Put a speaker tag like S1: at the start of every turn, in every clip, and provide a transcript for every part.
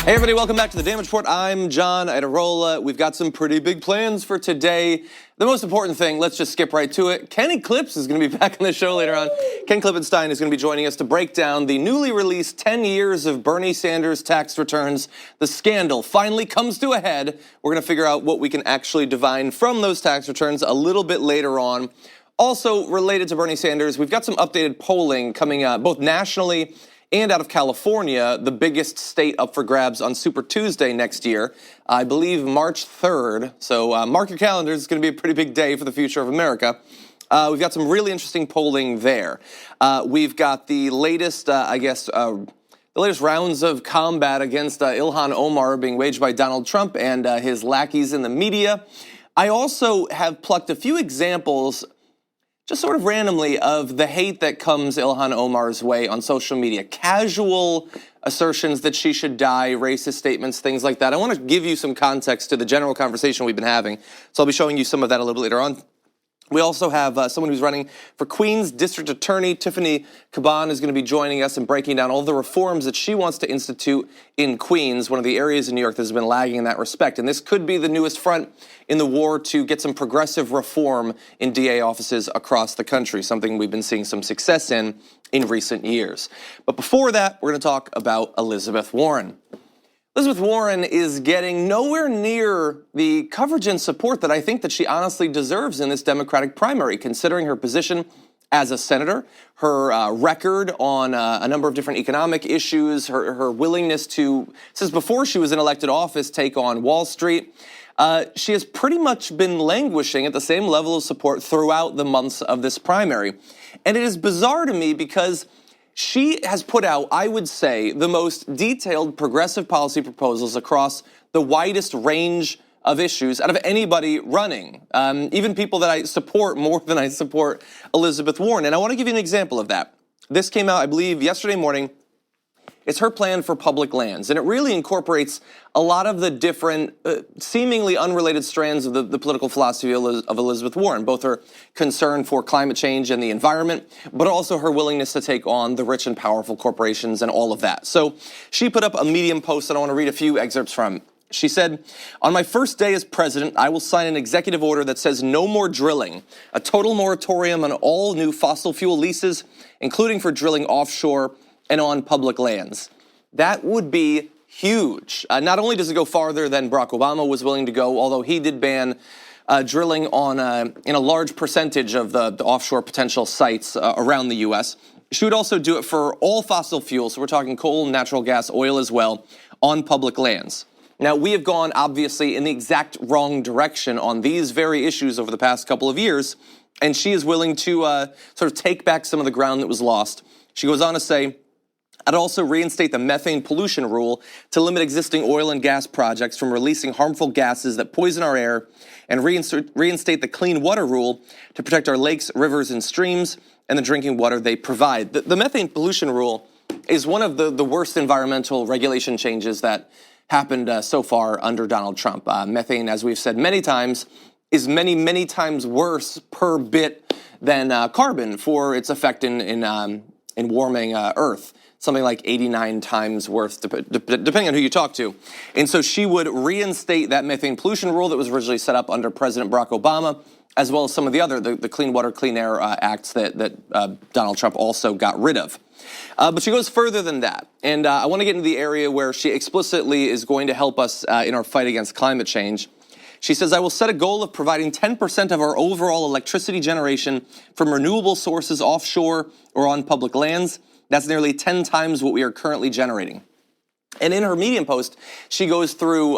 S1: Hey everybody, welcome back to the Damage Report. I'm John Idarola. We've got some pretty big plans for today. The most important thing, let's just skip right to it. Kenny Clips is going to be back on the show later on. Ken Klippenstein is going to be joining us to break down the newly released 10 years of Bernie Sanders tax returns. The scandal finally comes to a head. We're going to figure out what we can actually divine from those tax returns a little bit later on. Also related to Bernie Sanders, we've got some updated polling coming out both nationally and out of California, the biggest state up for grabs on Super Tuesday next year, I believe March 3rd. So mark your calendars, it's going to be a pretty big day for the future of America. We've got some really interesting polling there. We've got the latest, the latest rounds of combat against Ilhan Omar being waged by Donald Trump and his lackeys in the media. I also have plucked a few examples just sort of randomly of the hate that comes Ilhan Omar's way on social media. Casual assertions that she should die, racist statements, things like that. I want to give you some context to the general conversation we've been having. So I'll be showing you some of that a little bit later on. We also have someone who's running for Queens District Attorney. Tiffany Caban is going to be joining us and breaking down all the reforms that she wants to institute in Queens, one of the areas in New York that has been lagging in that respect. And this could be the newest front in the war to get some progressive reform in DA offices across the country, something we've been seeing some success in recent years. But before that, we're going to talk about Elizabeth Warren. Elizabeth Warren is getting nowhere near the coverage and support that I think that she honestly deserves in this Democratic primary, considering her position as a senator, her record on a number of different economic issues, her willingness to, since before she was in elected office, take on Wall Street. She has pretty much been languishing at the same level of support throughout the months of this primary. And it is bizarre to me because she has put out, I would say, the most detailed progressive policy proposals across the widest range of issues out of anybody running, even people that I support more than I support Elizabeth Warren. And I want to give you an example of that. This came out, I believe, yesterday morning. It's her plan for public lands, and it really incorporates a lot of the different, seemingly unrelated strands of the political philosophy of Elizabeth Warren, both her concern for climate change and the environment, but also her willingness to take on the rich and powerful corporations and all of that. So she put up a Medium post that I want to read a few excerpts from. She said, "On my first day as president, I will sign an executive order that says no more drilling, a total moratorium on all new fossil fuel leases, including for drilling offshore and on public lands." That would be huge. Not only does it go farther than Barack Obama was willing to go, although he did ban drilling on in a large percentage of the offshore potential sites around the U.S. She would also do it for all fossil fuels, so we're talking coal, natural gas, oil as well, on public lands. Now, we have gone, obviously, in the exact wrong direction on these very issues over the past couple of years, and she is willing to sort of take back some of the ground that was lost. She goes on to say, "I'd also reinstate the methane pollution rule to limit existing oil and gas projects from releasing harmful gases that poison our air, and reinstate the clean water rule to protect our lakes, rivers, and streams and the drinking water they provide." The methane pollution rule is one of the worst environmental regulation changes that happened so far under Donald Trump. Methane, as we've said many times, is many, many times worse per bit than carbon for its effect in warming Earth. Something like 89 times worse, depending on who you talk to. And so she would reinstate that methane pollution rule that was originally set up under President Barack Obama, as well as some of the other, the Clean Water, Clean Air Acts that Donald Trump also got rid of. But she goes further than that. And I want to get into the area where she explicitly is going to help us in our fight against climate change. She says, "I will set a goal of providing 10% of our overall electricity generation from renewable sources offshore or on public lands. That's nearly 10 times what we are currently generating." And in her Medium post, she goes through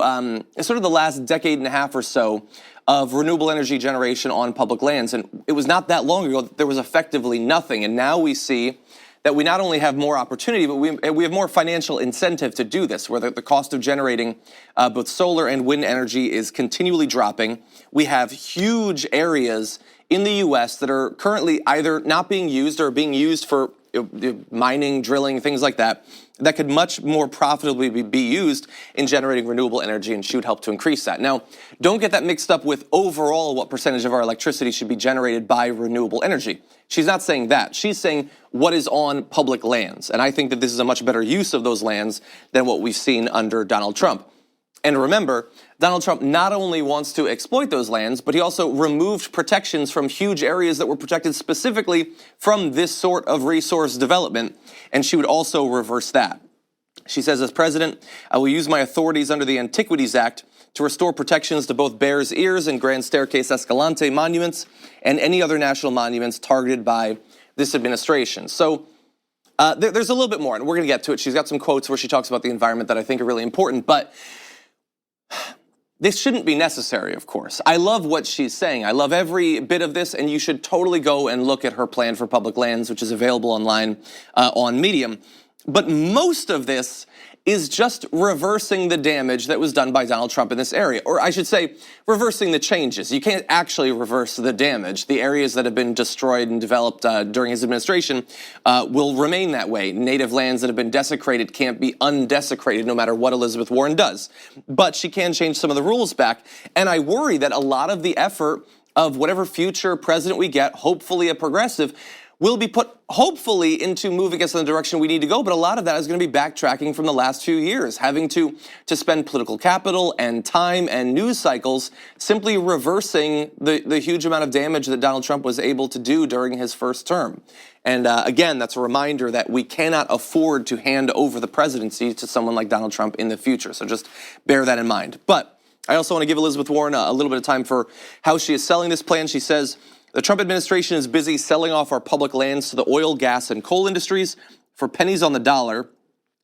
S1: sort of the last decade and a half or so of renewable energy generation on public lands. And it was not that long ago that there was effectively nothing. And now we see that we not only have more opportunity, but we have more financial incentive to do this, where the cost of generating both solar and wind energy is continually dropping. We have huge areas in the U.S. that are currently either not being used or being used for mining, drilling, things like that could much more profitably be used in generating renewable energy, and she would help to increase that. Now, don't get that mixed up with overall what percentage of our electricity should be generated by renewable energy. She's not saying that. She's saying what is on public lands. And I think that this is a much better use of those lands than what we've seen under Donald Trump. And remember, Donald Trump not only wants to exploit those lands, but he also removed protections from huge areas that were protected specifically from this sort of resource development, and she would also reverse that. She says, as president, I will use my authorities under the Antiquities Act to restore protections to both Bears Ears and Grand Staircase Escalante monuments and any other national monuments targeted by this administration. So there's a little bit more, and we're going to get to it. She's got some quotes where she talks about the environment that I think are really important, but this shouldn't be necessary, of course. I love what she's saying. I love every bit of this, and you should totally go and look at her plan for public lands, which is available online on Medium. But most of this is just reversing the damage that was done by Donald Trump in this area. Or I should say, reversing the changes. You can't actually reverse the damage. The areas that have been destroyed and developed during his administration will remain that way. Native lands that have been desecrated can't be undesecrated no matter what Elizabeth Warren does. But she can change some of the rules back. And I worry that a lot of the effort of whatever future president we get, hopefully a progressive, will be put, hopefully, into moving us in the direction we need to go, but a lot of that is going to be backtracking from the last few years, having to spend political capital and time and news cycles simply reversing the huge amount of damage that Donald Trump was able to do during his first term. And again, that's a reminder that we cannot afford to hand over the presidency to someone like Donald Trump in the future, so just bear that in mind. But I also want to give Elizabeth Warren a little bit of time for how she is selling this plan. She says, the Trump administration is busy selling off our public lands to the oil, gas, and coal industries for pennies on the dollar,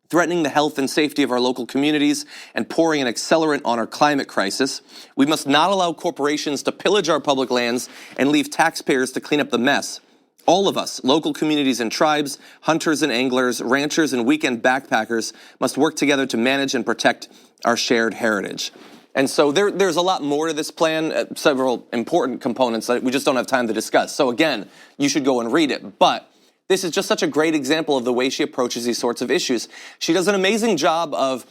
S1: threatening the health and safety of our local communities and pouring an accelerant on our climate crisis. We must not allow corporations to pillage our public lands and leave taxpayers to clean up the mess. All of us, local communities and tribes, hunters and anglers, ranchers and weekend backpackers, must work together to manage and protect our shared heritage. And so there's a lot more to this plan, several important components that we just don't have time to discuss. So again, you should go and read it. But this is just such a great example of the way she approaches these sorts of issues. She does an amazing job of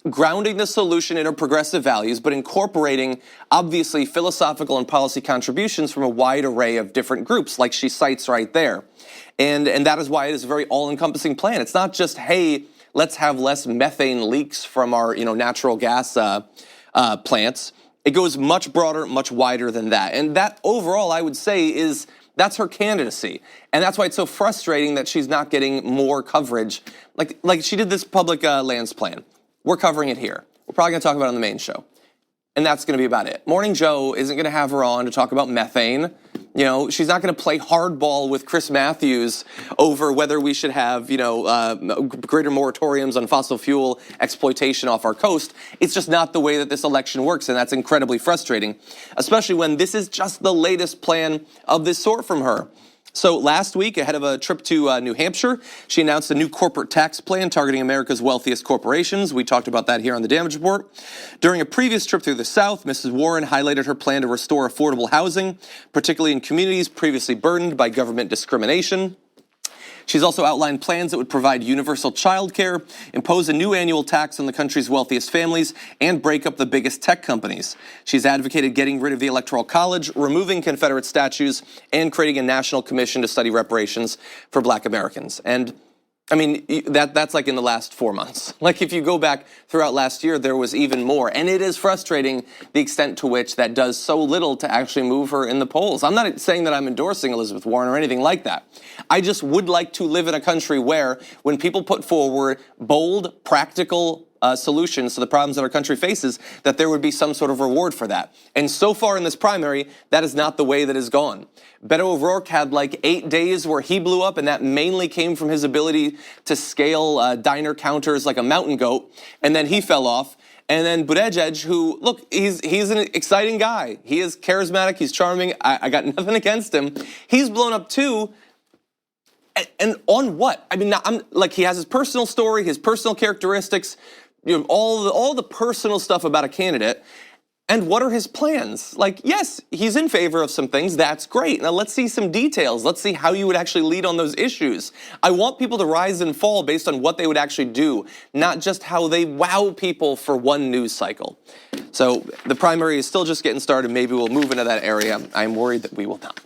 S1: grounding the solution in her progressive values, but incorporating, obviously, philosophical and policy contributions from a wide array of different groups, like she cites right there. And that is why it is a very all-encompassing plan. It's not just, hey, let's have less methane leaks from our natural gas plants. It goes much broader, much wider than that. And that overall, I would say, that's her candidacy. And that's why it's so frustrating that she's not getting more coverage. Like she did this public lands plan. We're covering it here. We're probably going to talk about it on the main show. And that's going to be about it. Morning Joe isn't going to have her on to talk about methane. She's not going to play hardball with Chris Matthews over whether we should have, greater moratoriums on fossil fuel exploitation off our coast. It's just not the way that this election works, and that's incredibly frustrating, especially when this is just the latest plan of this sort from her. So last week, ahead of a trip to New Hampshire, she announced a new corporate tax plan targeting America's wealthiest corporations. We talked about that here on the Damage Report. During a previous trip through the South, Mrs. Warren highlighted her plan to restore affordable housing, particularly in communities previously burdened by government discrimination. She's also outlined plans that would provide universal child care, impose a new annual tax on the country's wealthiest families, and break up the biggest tech companies. She's advocated getting rid of the Electoral College, removing Confederate statues, and creating a national commission to study reparations for Black Americans. And I mean, that's like in the last 4 months. Like if you go back throughout last year, there was even more. And it is frustrating the extent to which that does so little to actually move her in the polls. I'm not saying that I'm endorsing Elizabeth Warren or anything like that. I just would like to live in a country where when people put forward bold, practical solutions to the problems that our country faces, that there would be some sort of reward for that. And so far in this primary, that is not the way that has gone. Beto O'Rourke had like 8 days where he blew up, and that mainly came from his ability to scale diner counters like a mountain goat, and then he fell off. And then Buttigieg, who, look, he's an exciting guy. He is charismatic, he's charming, I got nothing against him. He's blown up too. And on what? I mean, he has his personal story, his personal characteristics, all the personal stuff about a candidate. And what are his plans? Like, yes, he's in favor of some things. That's great. Now let's see some details. Let's see how you would actually lead on those issues. I want people to rise and fall based on what they would actually do, not just how they wow people for one news cycle. So the primary is still just getting started. Maybe we'll move into that area. I'm worried that we will not.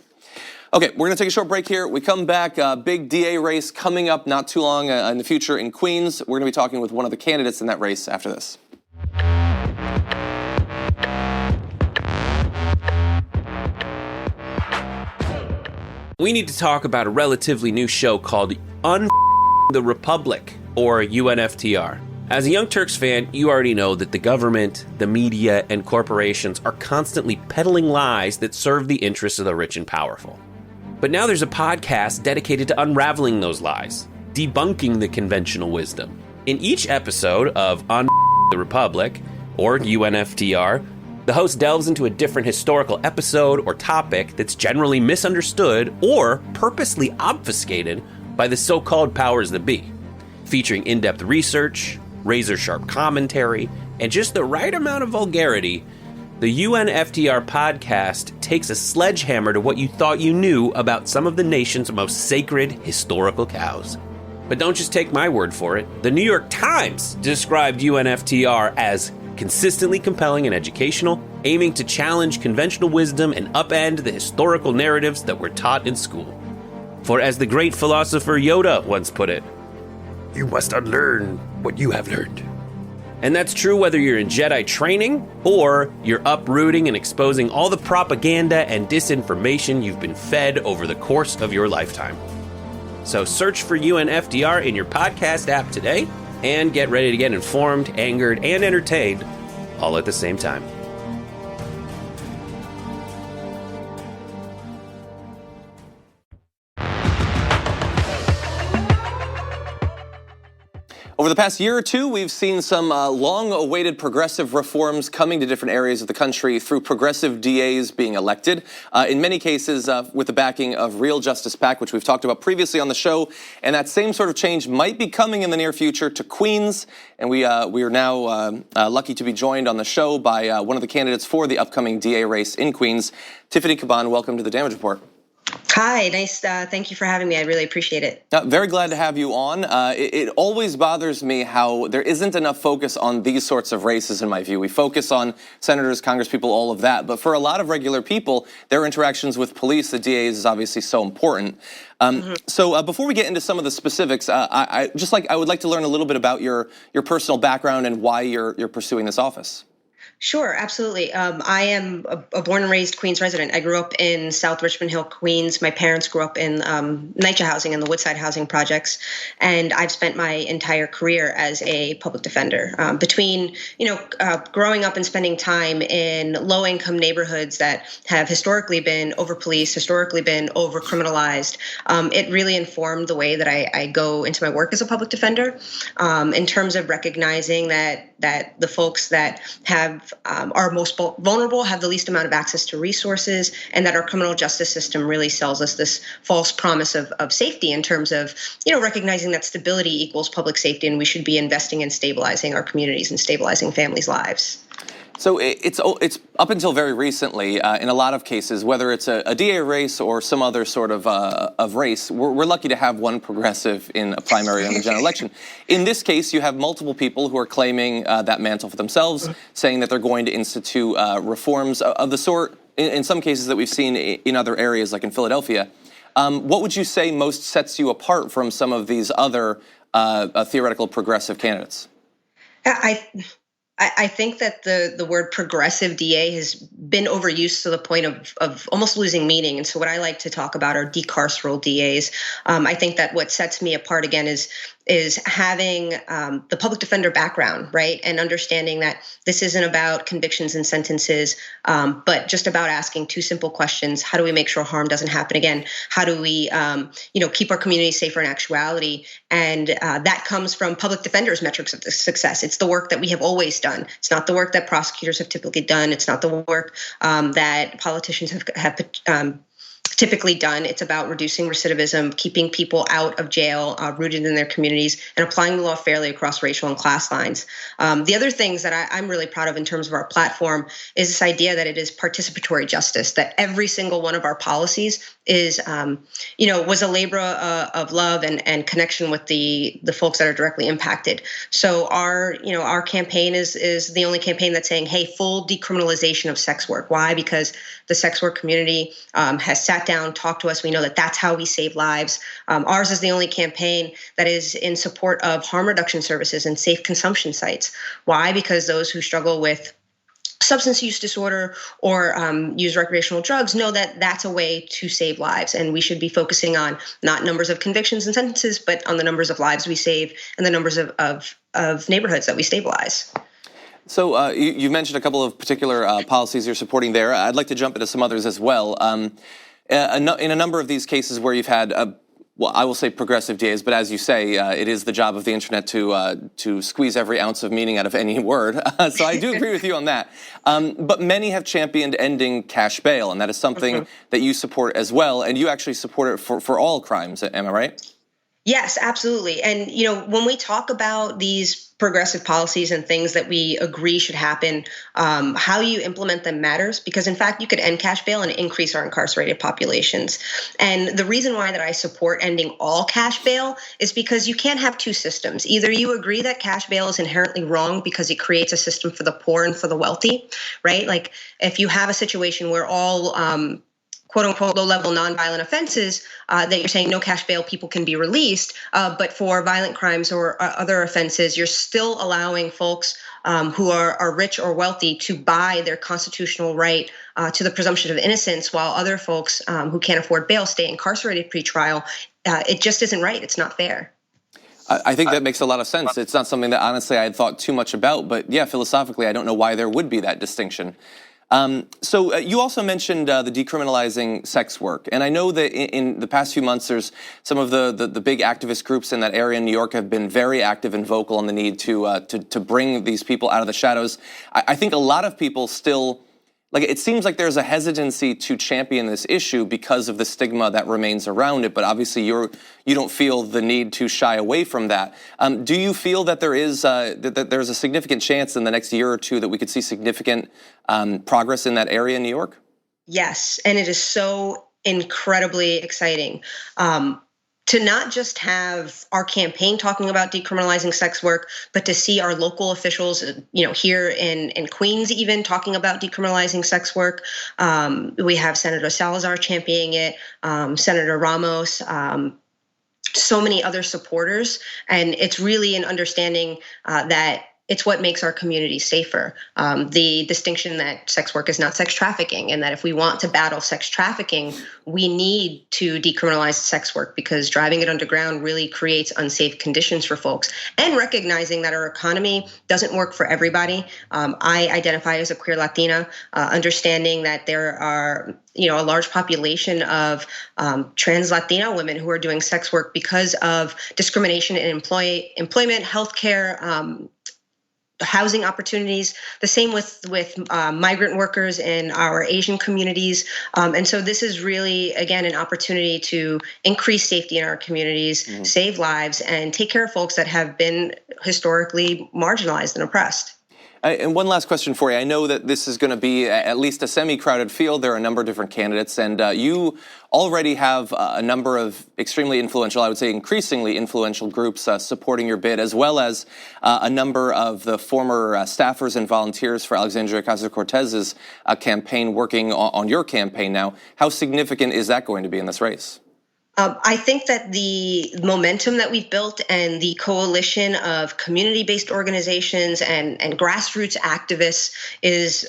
S1: Okay, we're going to take a short break here. We come back, big DA race coming up not too long in the future in Queens. We're going to be talking with one of the candidates in that race after this.
S2: We need to talk about a relatively new show called the Republic, or UNFTR. As a Young Turks fan, you already know that the government, the media, and corporations are constantly peddling lies that serve the interests of the rich and powerful. But now there's a podcast dedicated to unraveling those lies, debunking the conventional wisdom. In each episode of the Republic, or UNFTR, the host delves into a different historical episode or topic that's generally misunderstood or purposely obfuscated by the so-called powers that be, featuring in-depth research, razor-sharp commentary, and just the right amount of vulgarity. The UNFTR podcast takes a sledgehammer to what you thought you knew about some of the nation's most sacred historical cows. But don't just take my word for it. The New York Times described UNFTR as consistently compelling and educational, aiming to challenge conventional wisdom and upend the historical narratives that were taught in school. For as the great philosopher Yoda once put it, you must unlearn what you have learned. And that's true whether you're in Jedi training or you're uprooting and exposing all the propaganda and disinformation you've been fed over the course of your lifetime. So search for UNFTR in your podcast app today and get ready to get informed, angered, and entertained all at the same time.
S1: Over the past year or two, we've seen some long-awaited progressive reforms coming to different areas of the country through progressive DAs being elected, in many cases with the backing of Real Justice PAC, which we've talked about previously on the show. And that same sort of change might be coming in the near future to Queens. And we are now lucky to be joined on the show by one of the candidates for the upcoming DA race in Queens. Tiffany Caban, welcome to the Damage Report.
S3: Hi, nice. Thank you for having me. I really appreciate it.
S1: Very glad to have you on. It always bothers me how there isn't enough focus on these sorts of races, in my view. We focus on senators, congresspeople, all of that. But for a lot of regular people, their interactions with police, the DAs, is obviously so important. So before we get into some of the specifics, I would like to learn a little bit about your personal background and why you're pursuing this office.
S3: Sure, absolutely. I am a born and raised Queens resident. I grew up in South Richmond Hill, Queens. My parents grew up in NYCHA housing and the Woodside housing projects, and I've spent my entire career as a public defender. Between growing up and spending time in low-income neighborhoods that have historically been over-policed, historically been over-criminalized, it really informed the way that I go into my work as a public defender. In terms of recognizing that the folks that are most vulnerable have the least amount of access to resources, and that our criminal justice system really sells us this false promise of safety in terms of, recognizing that stability equals public safety, and we should be investing in stabilizing our communities and stabilizing families' lives.
S1: So it's up until very recently, in a lot of cases, whether it's a DA race or some other sort of race, we're lucky to have one progressive in a primary on the general election. In this case, you have multiple people who are claiming that mantle for themselves, saying that they're going to institute reforms of the sort, in some cases that we've seen in other areas, like in Philadelphia. What would you say most sets you apart from some of these other theoretical progressive candidates?
S3: I think that the word progressive DA has been overused to the point of almost losing meaning. And so what I like to talk about are decarceral DAs. I think that what sets me apart, again, is having the public defender background, right? And understanding that this isn't about convictions and sentences, but just about asking two simple questions. How do we make sure harm doesn't happen again? How do we, keep our community safer in actuality? And that comes from public defenders' metrics of success. It's the work that we have always done. It's not the work that prosecutors have typically done. It's not the work that politicians have typically done. It's about reducing recidivism, keeping people out of jail, rooted in their communities, and applying the law fairly across racial and class lines. The other things that I'm really proud of in terms of our platform is this idea that it is participatory justice, that every single one of our policies is, was a labor of love and connection with the folks that are directly impacted. So our campaign is the only campaign that's saying, hey, full decriminalization of sex work. Why? Because the sex work community has sat down, talked to us. We know that that's how we save lives. Ours is the only campaign that is in support of harm reduction services and safe consumption sites. Why? Because those who struggle with substance use disorder or use recreational drugs know that that's a way to save lives. And we should be focusing on not numbers of convictions and sentences, but on the numbers of lives we save and the numbers of neighborhoods that we stabilize.
S1: So you mentioned a couple of particular policies you're supporting there. I'd like to jump into some others as well. In a number of these cases where you've had, I will say progressive DAs, but as you say, it is the job of the internet to squeeze every ounce of meaning out of any word. So I do agree with you on that. But many have championed ending cash bail, and that is something that you support as well. And you actually support it for all crimes. Am I right?
S3: Yes, absolutely. And, when we talk about these progressive policies and things that we agree should happen, how you implement them matters, because in fact, you could end cash bail and increase our incarcerated populations. And the reason why that I support ending all cash bail is because you can't have two systems. Either you agree that cash bail is inherently wrong because it creates a system for the poor and for the wealthy, right? Like if you have a situation where all quote unquote low-level nonviolent offenses that you're saying no cash bail, people can be released, but for violent crimes or other offenses, you're still allowing folks who are rich or wealthy to buy their constitutional right to the presumption of innocence, while other folks who can't afford bail stay incarcerated pre-trial. It just isn't right. It's not fair.
S1: I think that makes a lot of sense. It's not something that honestly I had thought too much about, but yeah, philosophically, I don't know why there would be that distinction. So you also mentioned the decriminalizing sex work, and I know that in the past few months, there's some of the big activist groups in that area in New York have been very active and vocal on the need to bring these people out of the shadows. I think a lot of people still, it seems like there's a hesitancy to champion this issue because of the stigma that remains around it. But obviously, you don't feel the need to shy away from that. Do you feel that there is that there's a significant chance in the next year or two that we could see significant progress in that area in New York?
S3: Yes, and it is so incredibly exciting. To not just have our campaign talking about decriminalizing sex work, but to see our local officials, here in Queens even talking about decriminalizing sex work. We have Senator Salazar championing it, Senator Ramos, so many other supporters. And it's really an understanding that it's what makes our community safer. The distinction that sex work is not sex trafficking, and that if we want to battle sex trafficking, we need to decriminalize sex work because driving it underground really creates unsafe conditions for folks. And recognizing that our economy doesn't work for everybody. I identify as a queer Latina, understanding that there are a large population of trans Latina women who are doing sex work because of discrimination in employment, healthcare, housing opportunities, the same with migrant workers in our Asian communities. And so this is really, again, an opportunity to increase safety in our communities, save lives, and take care of folks that have been historically marginalized and oppressed.
S1: And one last question for you. I know that this is going to be at least a semi-crowded field. There are a number of different candidates, and you already have a number of extremely influential, I would say increasingly influential groups supporting your bid, as well as a number of the former staffers and volunteers for Alexandria Ocasio-Cortez's campaign working on your campaign now. How significant is that going to be in this race?
S3: I think that the momentum that we've built and the coalition of community-based organizations and grassroots activists is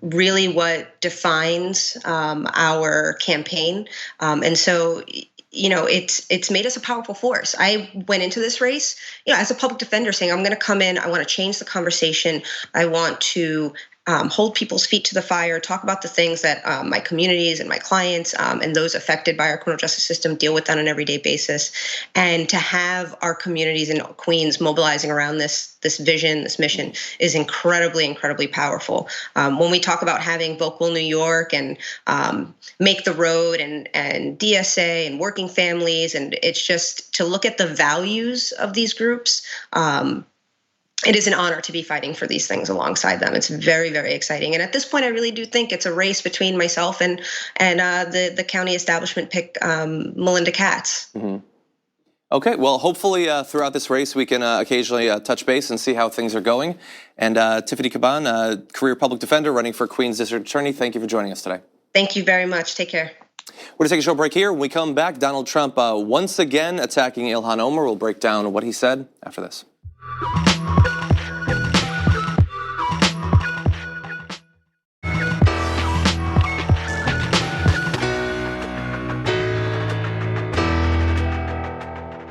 S3: really what defines our campaign. And so, it's made us a powerful force. I went into this race, as a public defender saying, I'm going to come in, I want to change the conversation. I want to hold people's feet to the fire, talk about the things that my communities and my clients and those affected by our criminal justice system deal with on an everyday basis, and to have our communities in Queens mobilizing around this vision, this mission, is incredibly, incredibly powerful. When we talk about having Vocal New York and Make the Road and DSA and Working Families, and it's just to look at the values of these groups. It is an honor to be fighting for these things alongside them. It's very, very exciting. And at this point, I really do think it's a race between myself and the county establishment pick, Melinda Katz.
S1: Mm-hmm. Okay, well, hopefully throughout this race, we can occasionally touch base and see how things are going. And Tiffany Caban, career public defender running for Queens District Attorney, thank you for joining us today.
S3: Thank you very much. Take care.
S1: We're going to take a short break here. When we come back, Donald Trump once again attacking Ilhan Omar. We'll break down what he said after this.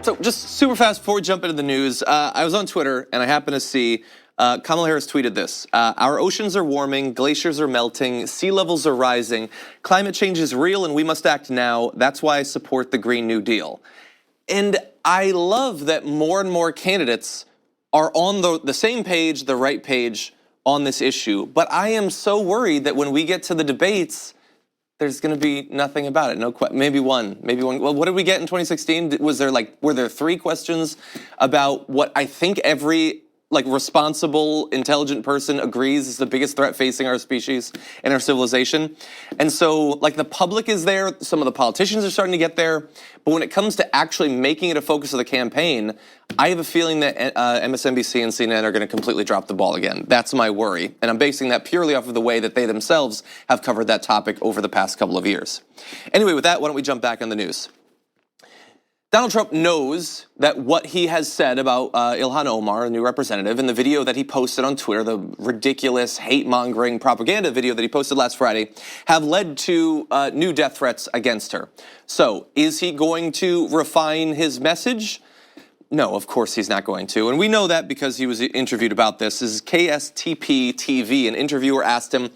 S1: So just super fast before we jump into the news, I was on Twitter and I happened to see Kamala Harris tweeted this. Our oceans are warming, glaciers are melting, sea levels are rising, climate change is real and we must act now. That's why I support the Green New Deal. And I love that more and more candidates are on the same page, the right page on this issue. But I am so worried that when we get to the debates, there's going to be nothing about it. No, maybe one. Well, what did we get in 2016? Were there 3 questions about what I think every responsible, intelligent person agrees is the biggest threat facing our species and our civilization? And so, the public is there. Some of the politicians are starting to get there. But when it comes to actually making it a focus of the campaign, I have a feeling that MSNBC and CNN are going to completely drop the ball again. That's my worry. And I'm basing that purely off of the way that they themselves have covered that topic over the past couple of years. Anyway, with that, why don't we jump back on the news? Donald Trump knows that what he has said about Ilhan Omar, a new representative, in the video that he posted on Twitter, the ridiculous hate-mongering propaganda video that he posted last Friday, have led to new death threats against her. So, is he going to refine his message? No, of course he's not going to. And we know that because he was interviewed about this. This is KSTP TV. An interviewer asked him,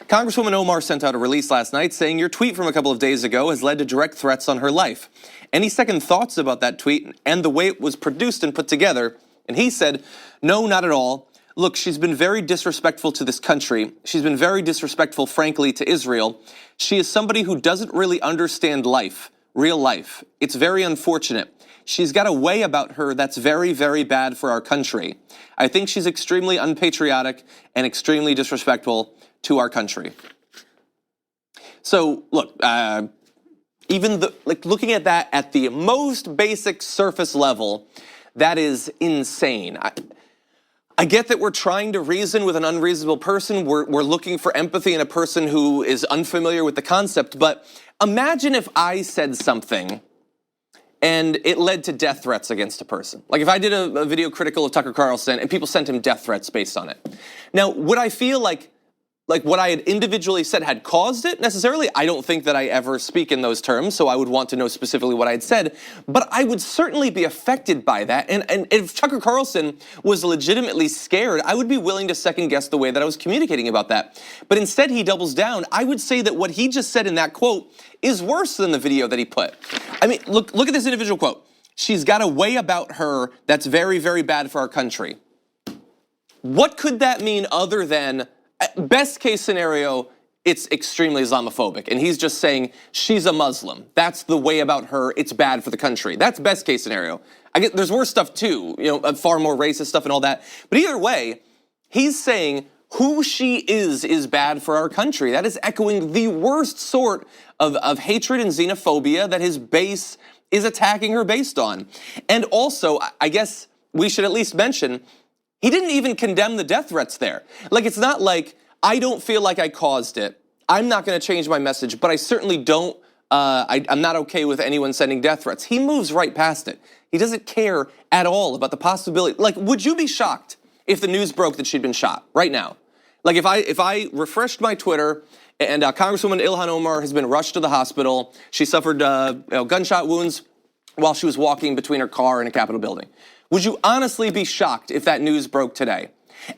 S1: Congresswoman Omar sent out a release last night saying your tweet from a couple of days ago has led to direct threats on her life. Any second thoughts about that tweet and the way it was produced and put together? And he said, no, not at all. Look, she's been very disrespectful to this country. She's been very disrespectful, frankly, to Israel. She is somebody who doesn't really understand life, real life. It's very unfortunate. She's got a way about her that's very, very bad for our country. I think she's extremely unpatriotic and extremely disrespectful to our country. So, look, even looking at that at the most basic surface level, that is insane. I get that we're trying to reason with an unreasonable person. We're looking for empathy in a person who is unfamiliar with the concept. But imagine if I said something and it led to death threats against a person. Like if I did a video critical of Tucker Carlson and people sent him death threats based on it. Now, would I feel like what I had individually said had caused it necessarily? I don't think that I ever speak in those terms, so I would want to know specifically what I had said. But I would certainly be affected by that. And if Tucker Carlson was legitimately scared, I would be willing to second guess the way that I was communicating about that. But instead, he doubles down. I would say that what he just said in that quote is worse than the video that he put. I mean, look at this individual quote. She's got a way about her that's very, very bad for our country. What could that mean other than, best case scenario, it's extremely Islamophobic. And he's just saying she's a Muslim. That's the way about her. It's bad for the country. That's best case scenario. I get there's worse stuff too, far more racist stuff and all that. But either way, he's saying who she is bad for our country. That is echoing the worst sort of hatred and xenophobia that his base is attacking her based on. And also, I guess we should at least mention, he didn't even condemn the death threats there. It's not like, I don't feel like I caused it. I'm not going to change my message, but I certainly don't, I'm not okay with anyone sending death threats. He moves right past it. He doesn't care at all about the possibility. Would you be shocked if the news broke that she'd been shot right now? If I refreshed my Twitter and Congresswoman Ilhan Omar has been rushed to the hospital, she suffered gunshot wounds while she was walking between her car and a Capitol building. Would you honestly be shocked if that news broke today?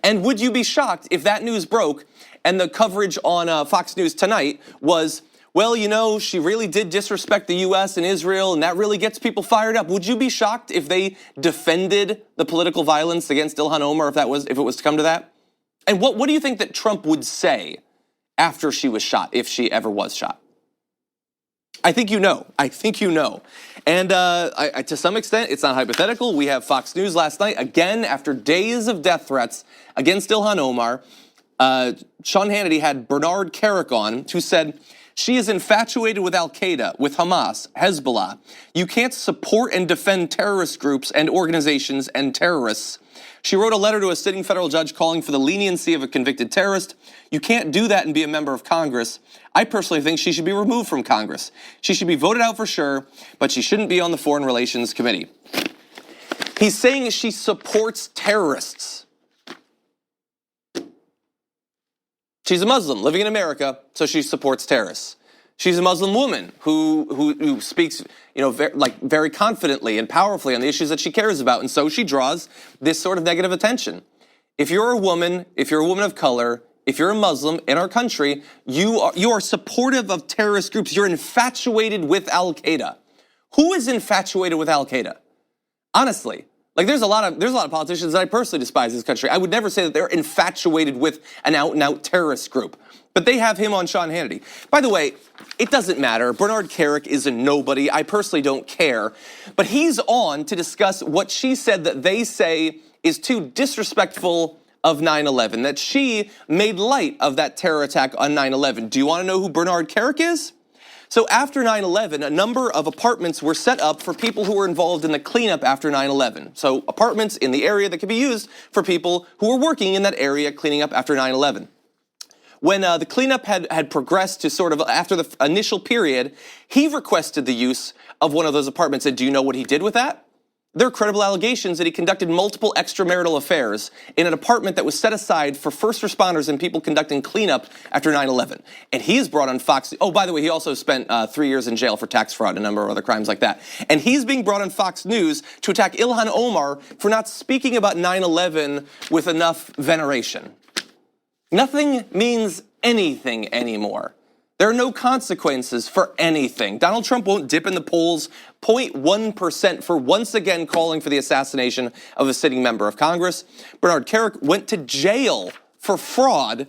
S1: And would you be shocked if that news broke and the coverage on Fox News tonight was, well, you know, she really did disrespect the U.S. and Israel, and that really gets people fired up. Would you be shocked if they defended the political violence against Ilhan Omar if it was to come to that? And what do you think that Trump would say after she was shot, if she ever was shot? I think you know. I think you know. And to some extent, it's not hypothetical. We have Fox News last night, again, after days of death threats against Ilhan Omar. Sean Hannity had Bernard Kerik on, who said, she is infatuated with Al-Qaeda, with Hamas, Hezbollah. You can't support and defend terrorist groups and organizations and terrorists. She wrote a letter to a sitting federal judge calling for the leniency of a convicted terrorist. You can't do that and be a member of Congress. I personally think she should be removed from Congress. She should be voted out for sure, but she shouldn't be on the Foreign Relations Committee. He's saying she supports terrorists. She's a Muslim living in America, so she supports terrorists. She's a Muslim woman who speaks, very confidently and powerfully on the issues that she cares about, and so she draws this sort of negative attention. If you're a woman of color, if you're a Muslim in our country, you are supportive of terrorist groups. You're infatuated with Al-Qaeda. Who is infatuated with Al-Qaeda? Honestly, there's a lot of politicians that I personally despise in this country. I would never say that they're infatuated with an out-and-out terrorist group. But they have him on Sean Hannity. By the way, it doesn't matter. Bernard Kerik is a nobody. I personally don't care. But he's on to discuss what she said that they say is too disrespectful of 9/11, that she made light of that terror attack on 9/11. Do you want to know who Bernard Kerik is? So after 9/11, a number of apartments were set up for people who were involved in the cleanup after 9/11. So apartments in the area that could be used for people who were working in that area cleaning up after 9/11. When the cleanup had progressed to sort of after the initial period, he requested the use of one of those apartments. And do you know what he did with that? There are credible allegations that he conducted multiple extramarital affairs in an apartment that was set aside for first responders and people conducting cleanup after 9/11. And he is brought on Fox. Oh, by the way, he also spent 3 years in jail for tax fraud and a number of other crimes like that. And he's being brought on Fox News to attack Ilhan Omar for not speaking about 9/11 with enough veneration. Nothing means anything anymore. There are no consequences for anything. Donald Trump won't dip in the polls 0.1% for once again calling for the assassination of a sitting member of Congress. Bernard Kerik went to jail for fraud,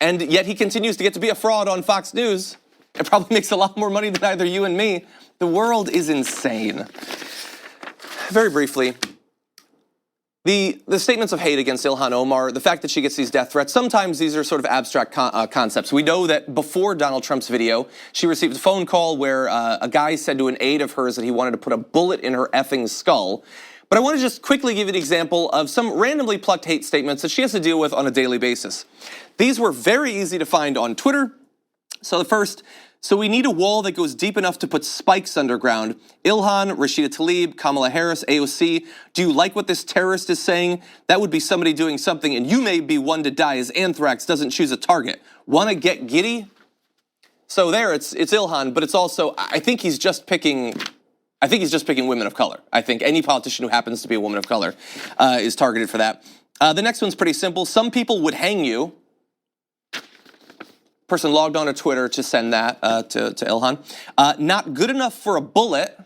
S1: and yet he continues to get to be a fraud on Fox News. It probably makes a lot more money than either you and me. The world is insane. Very briefly, the statements of hate against Ilhan Omar, the fact that she gets these death threats, sometimes these are sort of abstract concepts. We know that before Donald Trump's video, she received a phone call where a guy said to an aide of hers that he wanted to put a bullet in her effing skull. But I want to just quickly give you an example of some randomly plucked hate statements that she has to deal with on a daily basis. These were very easy to find on Twitter. So the first, so we need a wall that goes deep enough to put spikes underground. Ilhan, Rashida Tlaib, Kamala Harris, AOC, do you like what this terrorist is saying? That would be somebody doing something, and you may be one to die as anthrax doesn't choose a target. Want to get giddy? So there, it's Ilhan, but it's also, I think he's just picking women of color. I think any politician who happens to be a woman of color is targeted for that. The next one's pretty simple. Some people would hang you. Person logged on to Twitter to send that to Ilhan. Not good enough for a bullet.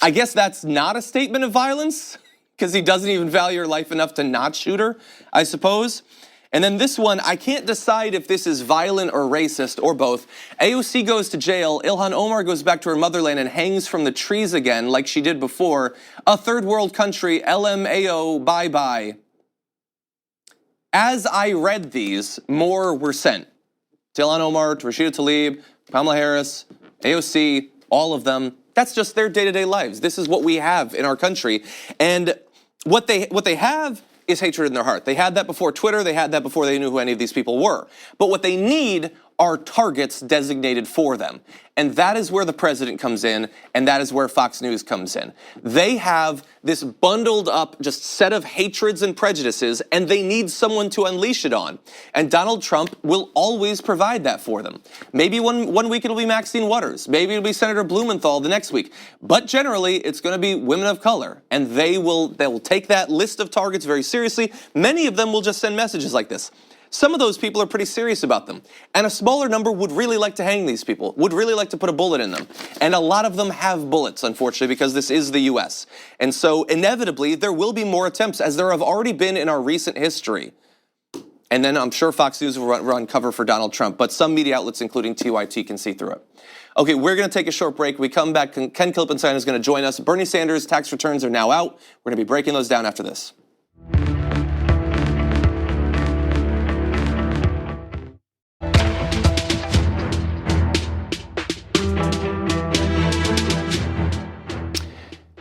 S1: I guess that's not a statement of violence because he doesn't even value her life enough to not shoot her, I suppose. And then this one, I can't decide if this is violent or racist or both. AOC goes to jail. Ilhan Omar goes back to her motherland and hangs from the trees again like she did before. A third world country, LMAO, bye-bye. As I read these, more were sent. To Ilhan Omar, to Rashida Tlaib, Kamala Harris, AOC, all of them. That's just their day-to-day lives. This is what we have in our country. And what they have is hatred in their heart. They had that before Twitter. They had that before they knew who any of these people were. But what they need are targets designated for them. And that is where the president comes in, and that is where Fox News comes in. They have this bundled up just set of hatreds and prejudices, and they need someone to unleash it on. And Donald Trump will always provide that for them. Maybe one week it'll be Maxine Waters. Maybe it'll be Senator Blumenthal the next week. But generally, it's going to be women of color. And they will take that list of targets very seriously. Many of them will just send messages like this. Some of those people are pretty serious about them. And a smaller number would really like to hang these people, would really like to put a bullet in them. And a lot of them have bullets, unfortunately, because this is the US. And so inevitably, there will be more attempts, as there have already been in our recent history. And then I'm sure Fox News will run cover for Donald Trump, but some media outlets, including TYT, can see through it. Okay, we're going to take a short break. We come back, Ken Klippenstein is going to join us. Bernie Sanders' tax returns are now out. We're going to be breaking those down after this.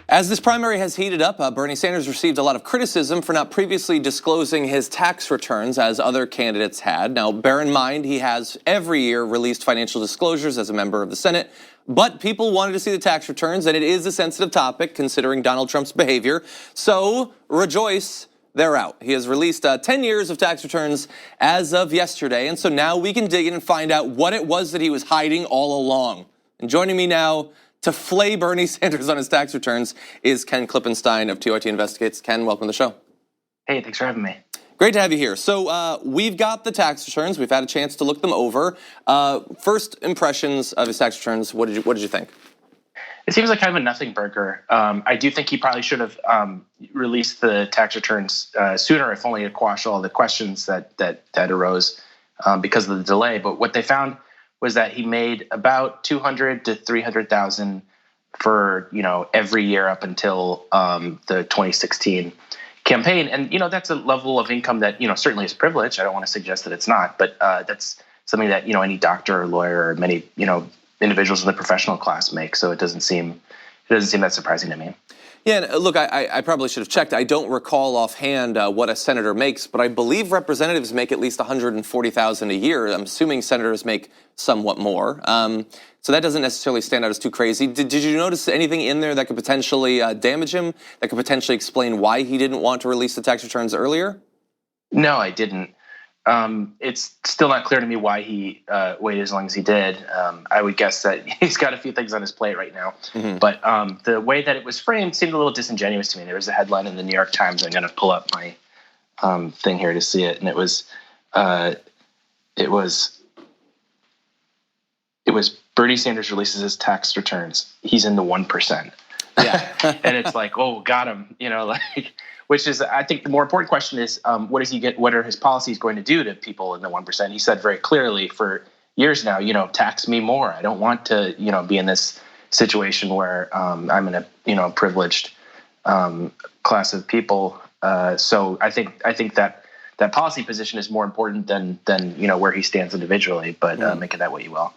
S1: As this primary has heated up, Bernie Sanders received a lot of criticism for not previously disclosing his tax returns as other candidates had. Now, bear in mind, he has every year released financial disclosures as a member of the Senate, but people wanted to see the tax returns, and it is a sensitive topic considering Donald Trump's behavior. So, rejoice, they're out. He has released 10 years of tax returns as of yesterday, and so now we can dig in and find out what it was that he was hiding all along. And joining me now to flay Bernie Sanders on his tax returns is Ken Klippenstein of TYT Investigates. Ken, welcome to the show.
S4: Hey, thanks for having me.
S1: Great to have you here. So we've got the tax returns. We've had a chance to look them over. First impressions of his tax returns. What did you think?
S4: It seems like kind of a nothing burger. I do think he probably should have released the tax returns sooner, if only to quash all the questions that arose because of the delay. But what they found was that he made about $200,000 to $300,000 for every year up until the 2016 campaign, and that's a level of income that certainly is privileged. I don't want to suggest that it's not, but that's something that any doctor or lawyer or many individuals in the professional class make. So it doesn't seem that surprising to me.
S1: Yeah, look, I probably should have checked. I don't recall offhand what a senator makes, but I believe representatives make at least $140,000 a year. I'm assuming senators make somewhat more. So that doesn't necessarily stand out as too crazy. Did you notice anything in there that could potentially damage him, that could potentially explain why he didn't want to release the tax returns earlier?
S4: No, I didn't. It's still not clear to me why he waited as long as he did. I would guess that he's got a few things on his plate right now. Mm-hmm. But the way that it was framed seemed a little disingenuous to me. There was a headline in the New York Times. I'm going to pull up my thing here to see it, and it was Bernie Sanders releases his tax returns. He's in the 1%. Yeah, and it's like, oh, got him. Which is, I think, the more important question is, what does he get? What are his policies going to do to people in the 1%? He said very clearly for years now, tax me more. I don't want to, be in this situation where I'm in a, privileged class of people. So I think that policy position is more important than where he stands individually. But make it that way you will.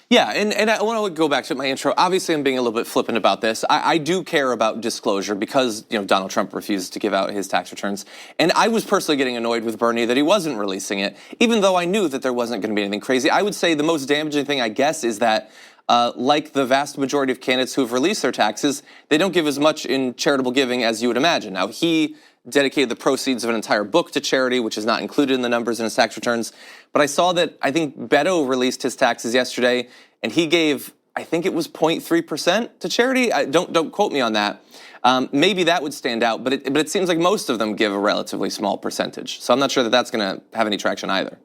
S1: Yeah, and I want to go back to my intro. Obviously, I'm being a little bit flippant about this. I do care about disclosure because, Donald Trump refused to give out his tax returns. And I was personally getting annoyed with Bernie that he wasn't releasing it, even though I knew that there wasn't going to be anything crazy. I would say the most damaging thing, I guess, is that like the vast majority of candidates who have released their taxes, they don't give as much in charitable giving as you would imagine. Now, he dedicated the proceeds of an entire book to charity, which is not included in the numbers in his tax returns. But I saw that I think Beto released his taxes yesterday, and he gave, I think it was 0.3% to charity. Don't quote me on that. Maybe that would stand out, but it seems like most of them give a relatively small percentage. So I'm not sure that that's going to have any traction either.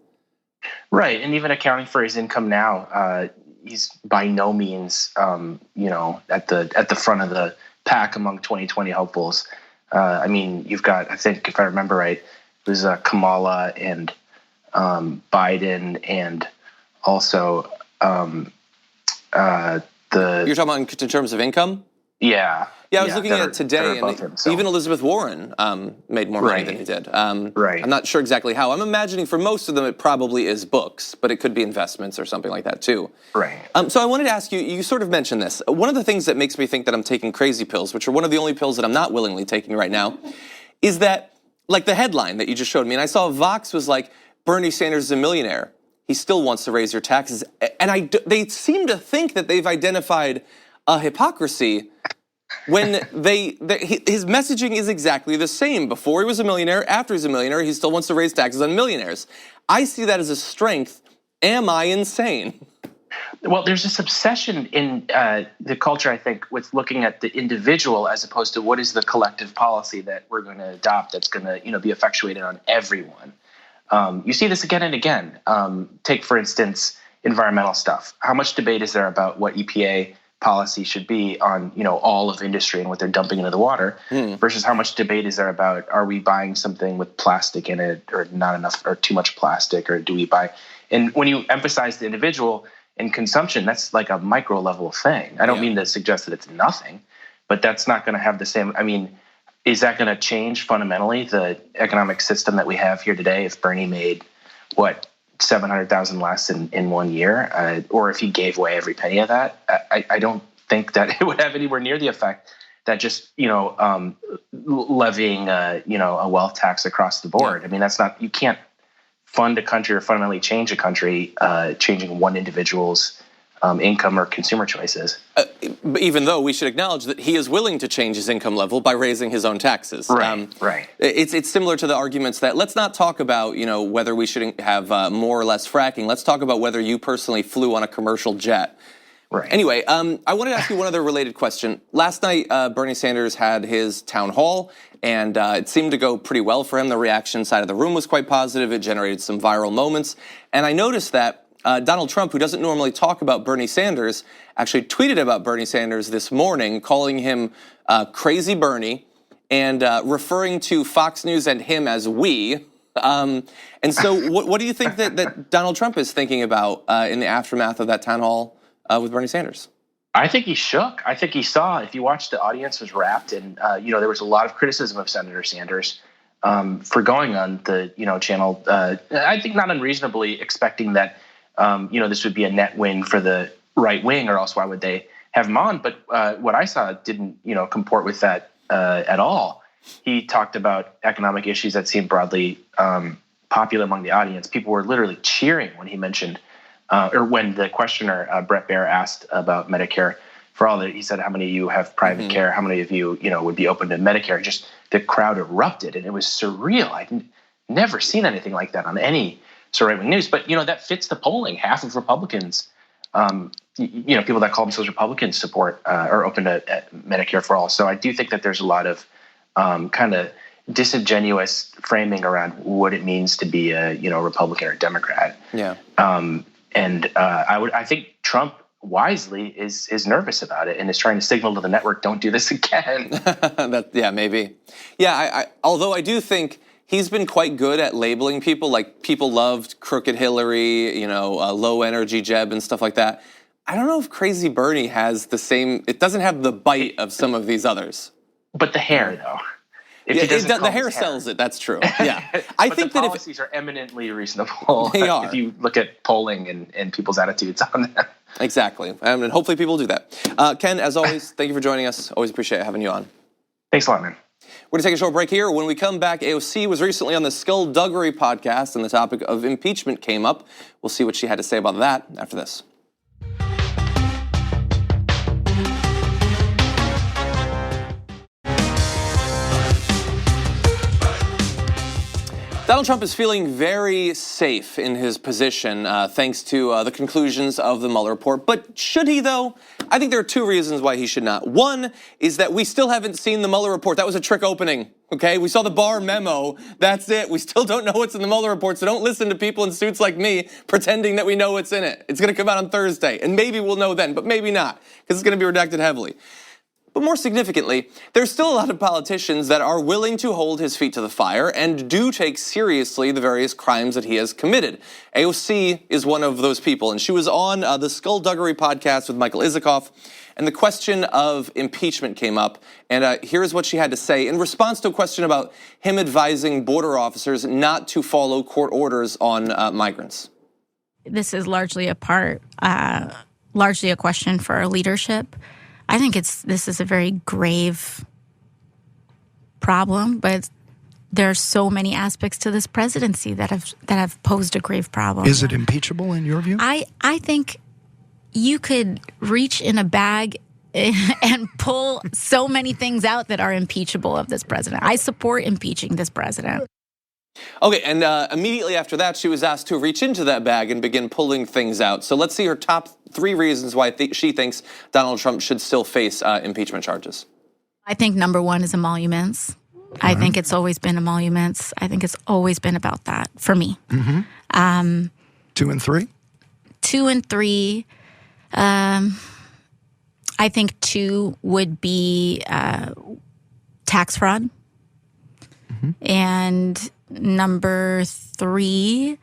S4: Right, and even accounting for his income now, he's by no means, at the front of the pack among 2020 hopefuls. You've got, I think, if I remember right, it was Kamala and Biden, and also
S1: You're talking about in terms of income?
S4: Yeah.
S1: Yeah, I was looking at it today, and even Elizabeth Warren made more money than he did.
S4: Right.
S1: I'm not sure exactly how. I'm imagining for most of them it probably is books, but it could be investments or something like that too.
S4: Right.
S1: So I wanted to ask you, you sort of mentioned this. One of the things that makes me think that I'm taking crazy pills, which are one of the only pills that I'm not willingly taking right now, is that, like the headline that you just showed me, and I saw Vox was like, Bernie Sanders is a millionaire. he still wants to raise your taxes. And they seem to think that they've identified a hypocrisy when his messaging is exactly the same. Before he was a millionaire, after he's a millionaire, he still wants to raise taxes on millionaires. I see that as a strength. Am I insane?
S4: Well, there's this obsession in the culture, I think, with looking at the individual as opposed to what is the collective policy that we're going to adopt that's going to, be effectuated on everyone. You see this again and again. Take, for instance, environmental stuff. How much debate is there about what EPA policy should be on, all of industry and what they're dumping into the water versus how much debate is there about, are we buying something with plastic in it or not enough or too much plastic, or do we buy? And when you emphasize the individual in consumption, that's like a micro level thing. I don't mean to suggest that it's nothing, but that's not going to have the same. I mean, is that going to change fundamentally the economic system that we have here today if Bernie made, 700,000 less in 1 year, or if he gave away every penny of that? I don't think that it would have anywhere near the effect that just, levying, a wealth tax across the board. I mean, that's not, you can't fund a country or fundamentally change a country, changing one individual's income or consumer choices.
S1: Even though we should acknowledge that he is willing to change his income level by raising his own taxes.
S4: Right.
S1: It's similar to the arguments that let's not talk about, whether we should have more or less fracking. Let's talk about whether you personally flew on a commercial jet.
S4: Right.
S1: Anyway, I wanted to ask you one other related question. Last night, Bernie Sanders had his town hall, and it seemed to go pretty well for him. The reaction side of the room was quite positive. It generated some viral moments. And I noticed that Donald Trump, who doesn't normally talk about Bernie Sanders, actually tweeted about Bernie Sanders this morning, calling him Crazy Bernie and referring to Fox News and him as we. And so what do you think that Donald Trump is thinking about in the aftermath of that town hall with Bernie Sanders?
S4: I think he's shook. I think he saw, if you watch, the audience was wrapped, and there was a lot of criticism of Senator Sanders for going on the channel. I think not unreasonably expecting that this would be a net win for the right wing, or else why would they have him on? But what I saw didn't comport with that at all. He talked about economic issues that seemed broadly popular among the audience. People were literally cheering when he mentioned. Or when the questioner, Brett Baer, asked about Medicare for all, he said, how many of you have private care? How many of you, would be open to Medicare? Just the crowd erupted, and it was surreal. I'd never seen anything like that on any sort of right-wing news. But, that fits the polling. Half of Republicans, people that call themselves Republicans support are open to Medicare for all. So I do think that there's a lot of kind of disingenuous framing around what it means to be a, Republican or Democrat.
S1: Yeah.
S4: I think Trump wisely is nervous about it and is trying to signal to the network, don't do this again.
S1: Maybe. Yeah, although I do think he's been quite good at labeling people. Like, people loved Crooked Hillary, low energy Jeb and stuff like that. I don't know if Crazy Bernie has the same, it doesn't have the bite of some of these others.
S4: But the hair, though.
S1: The hair sells it. That's true. Yeah, I think
S4: the
S1: that
S4: policies are eminently reasonable.
S1: They are.
S4: If you look at polling and people's attitudes on them.
S1: Exactly, and hopefully people do that. Ken, as always, thank you for joining us. Always appreciate having you on.
S4: Thanks a lot, man.
S1: We're going to take a short break here. When we come back, AOC was recently on the Skullduggery podcast, and the topic of impeachment came up. We'll see what she had to say about that after this. Donald Trump is feeling very safe in his position thanks to the conclusions of the Mueller report. But should he, though? I think there are two reasons why he should not. One is that we still haven't seen the Mueller report. That was a trick opening, okay? We saw the Barr memo. That's it. We still don't know what's in the Mueller report, so don't listen to people in suits like me pretending that we know what's in it. It's going to come out on Thursday, and maybe we'll know then, but maybe not, because it's going to be redacted heavily. But more significantly, there's still a lot of politicians that are willing to hold his feet to the fire and do take seriously the various crimes that he has committed. AOC is one of those people, and she was on the Skullduggery podcast with Michael Isikoff, and the question of impeachment came up, and here's what she had to say in response to a question about him advising border officers not to follow court orders on migrants.
S5: This is largely a question for our leadership. I think this is a very grave problem, but there are so many aspects to this presidency that have posed a grave problem.
S6: Is it impeachable in your view?
S5: I think you could reach in a bag and pull so many things out that are impeachable of this president. I support impeaching this president.
S1: Okay, and immediately after that, she was asked to reach into that bag and begin pulling things out. So let's see her top 3 reasons why she thinks Donald Trump should still face impeachment charges.
S5: I think number 1 is emoluments. I think it's always been emoluments. I think it's always been about that for me.
S6: 2 and 3?
S5: 2 and 3. I think 2 would be tax fraud. And number 3,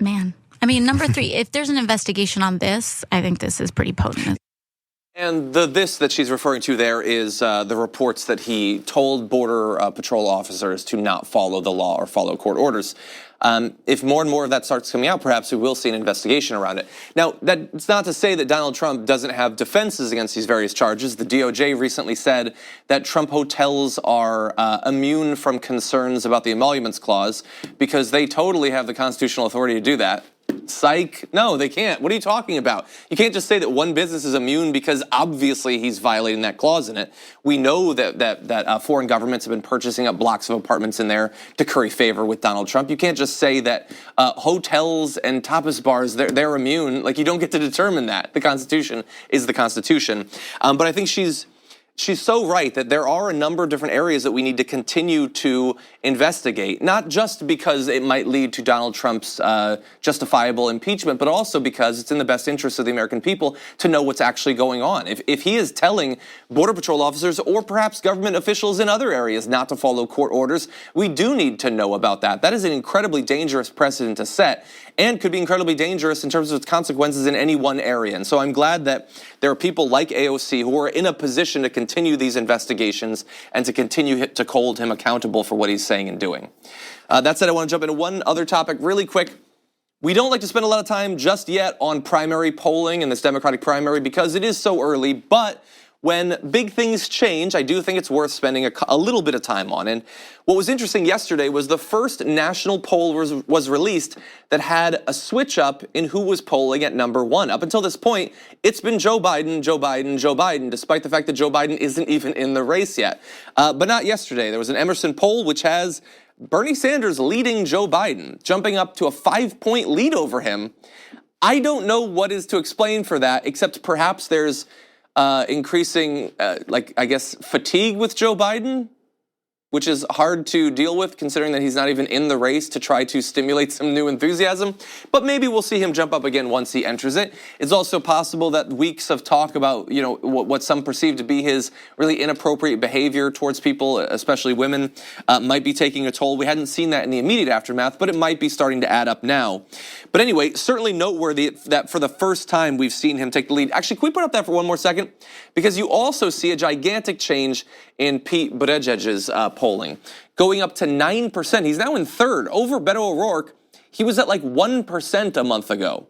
S5: number 3, if there's an investigation on this, I think this is pretty potent.
S1: And this that she's referring to there is the reports that he told Border Patrol officers to not follow the law or follow court orders. If more and more of that starts coming out, perhaps we will see an investigation around it. Now, that's not to say that Donald Trump doesn't have defenses against these various charges. The DOJ recently said that Trump hotels are immune from concerns about the emoluments clause because they totally have the constitutional authority to do that. Psych. No, they can't. What are you talking about? You can't just say that one business is immune because obviously he's violating that clause in it. We know that foreign governments have been purchasing up blocks of apartments in there to curry favor with Donald Trump. You can't just say that hotels and tapas bars, they're immune. Like, you don't get to determine that. The Constitution is the Constitution. But I think she's so right that there are a number of different areas that we need to continue to investigate, not just because it might lead to Donald Trump's justifiable impeachment, but also because it's in the best interest of the American people to know what's actually going on. If he is telling Border Patrol officers or perhaps government officials in other areas not to follow court orders, we do need to know about that. That is an incredibly dangerous precedent to set and could be incredibly dangerous in terms of its consequences in any one area. And so I'm glad that there are people like AOC who are in a position to continue these investigations and to continue to hold him accountable for what he's saying and doing. That said, I want to jump into one other topic really quick. We don't like to spend a lot of time just yet on primary polling in this Democratic primary because it is so early, but when big things change, I do think it's worth spending a little bit of time on. And what was interesting yesterday was the first national poll was released that had a switch up in who was polling at number 1. Up until this point, it's been Joe Biden, Joe Biden, Joe Biden, despite the fact that Joe Biden isn't even in the race yet. But not yesterday. There was an Emerson poll which has Bernie Sanders leading Joe Biden, jumping up to a 5-point lead over him. I don't know what is to explain for that, except perhaps there's increasing, fatigue with Joe Biden, which is hard to deal with considering that he's not even in the race to try to stimulate some new enthusiasm. But maybe we'll see him jump up again once he enters it. It's also possible that weeks of talk about, what some perceive to be his really inappropriate behavior towards people, especially women, might be taking a toll. We hadn't seen that in the immediate aftermath, but it might be starting to add up now. But anyway, certainly noteworthy that for the first time we've seen him take the lead. Actually, can we put up that for one more second? Because you also see a gigantic change in Pete Buttigieg's polling, going up to 9%. He's now in third over Beto O'Rourke. He was at like 1% a month ago,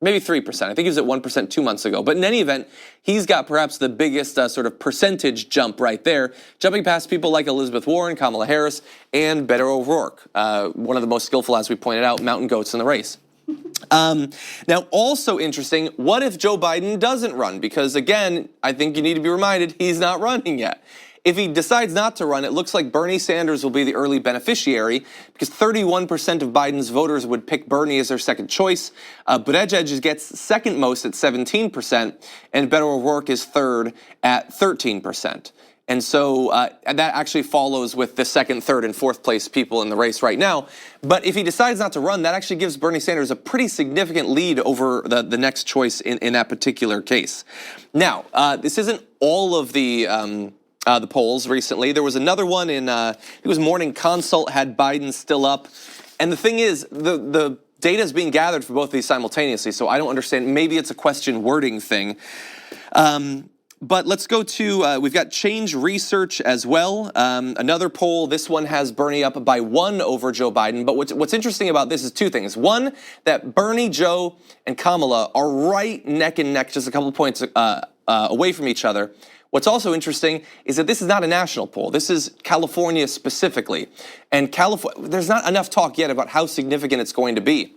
S1: maybe 3%. I think he was at 1% 2 months ago. But in any event, he's got perhaps the biggest sort of percentage jump right there, jumping past people like Elizabeth Warren, Kamala Harris, and Beto O'Rourke, one of the most skillful, as we pointed out, mountain goats in the race. Now, also interesting, what if Joe Biden doesn't run? Because again, I think you need to be reminded he's not running yet. If he decides not to run, it looks like Bernie Sanders will be the early beneficiary because 31% of Biden's voters would pick Bernie as their second choice. Buttigieg gets second most at 17%, and Beto O'Rourke is third at 13%. And so that actually follows with the second, third, and fourth place people in the race right now. But if he decides not to run, that actually gives Bernie Sanders a pretty significant lead over the next choice in that particular case. Now, this isn't all of the polls recently. There was another one in, it was Morning Consult had Biden still up. And the thing is, the data is being gathered for both of these simultaneously, so I don't understand. Maybe it's a question wording thing. But let's go to, we've got Change Research as well. Another poll, this one has Bernie up by 1 over Joe Biden. But what's interesting about this is 2 things. One, that Bernie, Joe, and Kamala are right neck and neck, just a couple points away from each other. What's also interesting is that this is not a national poll. This is California specifically. And there's not enough talk yet about how significant it's going to be.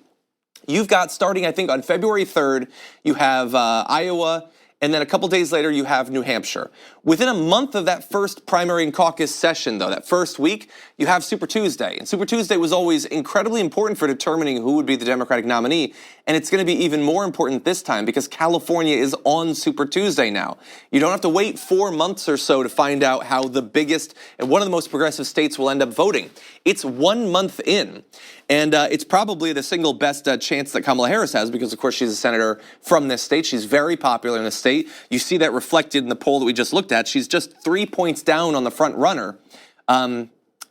S1: You've got, starting I think on February 3rd, you have Iowa, and then a couple days later, you have New Hampshire. Within a month of that first primary and caucus session, though, that first week, you have Super Tuesday. And Super Tuesday was always incredibly important for determining who would be the Democratic nominee. And it's going to be even more important this time because California is on Super Tuesday now. You don't have to wait 4 months or so to find out how the biggest and one of the most progressive states will end up voting. It's 1 month in. And it's probably the single best chance that Kamala Harris has because, of course, she's a senator from this state. She's very popular in the state. You see that reflected in the poll that we just looked at. She's just 3 points down on the front runner.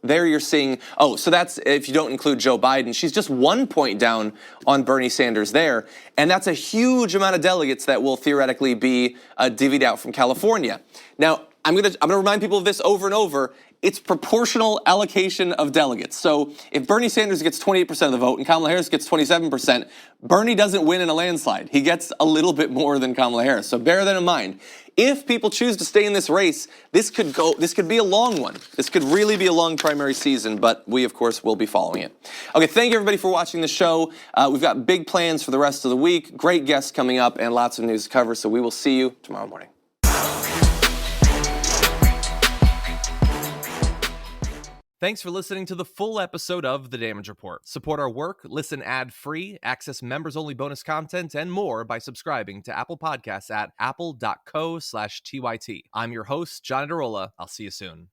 S1: There you're seeing, so that's if you don't include Joe Biden. She's just 1 point down on Bernie Sanders there. And that's a huge amount of delegates that will theoretically be divvied out from California. Now, I'm gonna remind people of this over and over. It's proportional allocation of delegates. So if Bernie Sanders gets 28% of the vote and Kamala Harris gets 27%, Bernie doesn't win in a landslide. He gets a little bit more than Kamala Harris. So bear that in mind. If people choose to stay in this race, this could be a long one. This could really be a long primary season, but we, of course, will be following it. Okay, thank you, everybody, for watching the show. We've got big plans for the rest of the week, great guests coming up, and lots of news to cover, so we will see you tomorrow morning. Thanks for listening to the full episode of The Damage Report. Support our work, listen ad-free, access members-only bonus content, and more by subscribing to Apple Podcasts at apple.co/TYT. I'm your host, John Adarola. I'll see you soon.